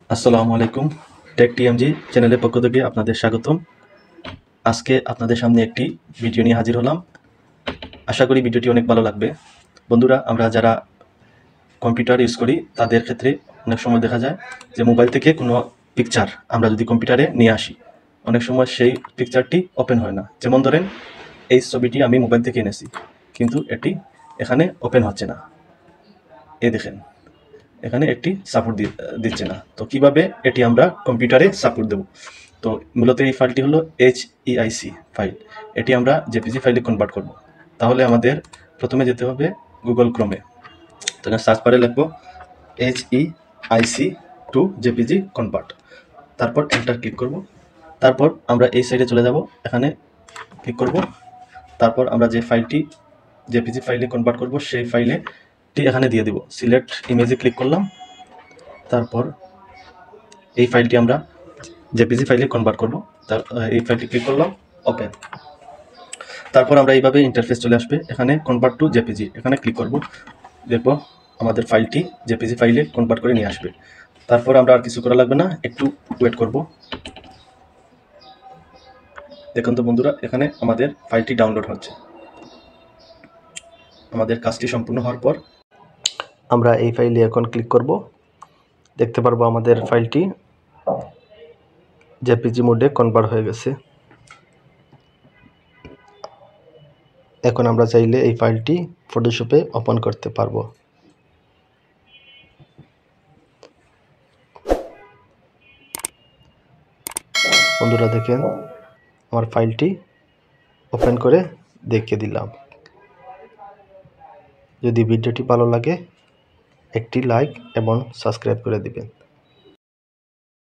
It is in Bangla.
আসসালামু আলাইকুম। টেক টিএমজি চ্যানেলের পক্ষ থেকে আপনাদের স্বাগতম। আজকে আপনাদের সামনে একটি ভিডিও নিয়ে হাজির হলাম। আশা করি ভিডিওটি অনেক ভালো লাগবে। বন্ধুরা, আমরা যারা কম্পিউটার ইউজ করি তাদের ক্ষেত্রে অনেক সময় দেখা যায় যে মোবাইল থেকে কোনো পিকচার আমরা যদি কম্পিউটারে নিয়ে আসি, অনেক সময় সেই পিকচারটি ওপেন হয় না। যেমন ধরেন, এই ছবিটি আমি মোবাইল থেকে এনেছি, কিন্তু এটি এখানে ওপেন হচ্ছে না। এই দেখেন, এখানে একটি সাপোর্ট দিচ্ছে না। তো কিভাবে এটি আমরা কম্পিউটারে সাপোর্ট দেব? তো মূলত এই ফাইলটি হলো HEIC ফাইল। এটি আমরা জেপিজি ফাইলে কনভার্ট করব। তাহলে আমাদের প্রথমে যেতে হবে গুগল ক্রোমে। তো সার্চ বারে লিখব HEIC টু জেপিজি কনভার্ট, তারপর এন্টার ক্লিক করব। তারপর আমরা এই সাইডে চলে যাব, এখানে ক্লিক করব। তারপর আমরা যে ফাইলটি জেপিজি ফাইলে কনভার্ট করব সেই ফাইলটি এখানে দিয়ে দেব। সিলেক্ট ইমেজে ক্লিক করলাম। তারপর এই ফাইলটি আমরা জেপিজি ফাইলে কনভার্ট করব। এই ফাইলটি ক্লিক করলাম, ওপেন। তারপর আমরা এইভাবে ইন্টারফেস চলে আসবে। এখানে কনভার্ট টু জেপিজি, এখানে ক্লিক করব। দেখব আমাদের ফাইলটি জেপিজি ফাইলে কনভার্ট করে নিয়ে আসবে। তারপর আমরা আর কিছু করা লাগবে না, একটু ওয়েট করব। দেখুন তো বন্ধুরা, এখানে আমাদের ফাইলটি ডাউনলোড হচ্ছে। আমাদের কাজটি সম্পূর্ণ হওয়ার পর আমরা এই ফাইলে এখন ক্লিক করব। দেখতে পারবো আমাদের ফাইলটি জেপিজি মোডে কনভার্ট হয়ে গেছে। এখন আমরা চাইলে এই ফাইলটি ফটোশপে ওপেন করতে পারবো। বন্ধুরা দেখেন, আমার ফাইলটি ওপেন করে দেখিয়ে দিলাম। যদি ভিডিওটি ভালো লাগে একটি লাইক এবং সাবস্ক্রাইব করে দিবেন।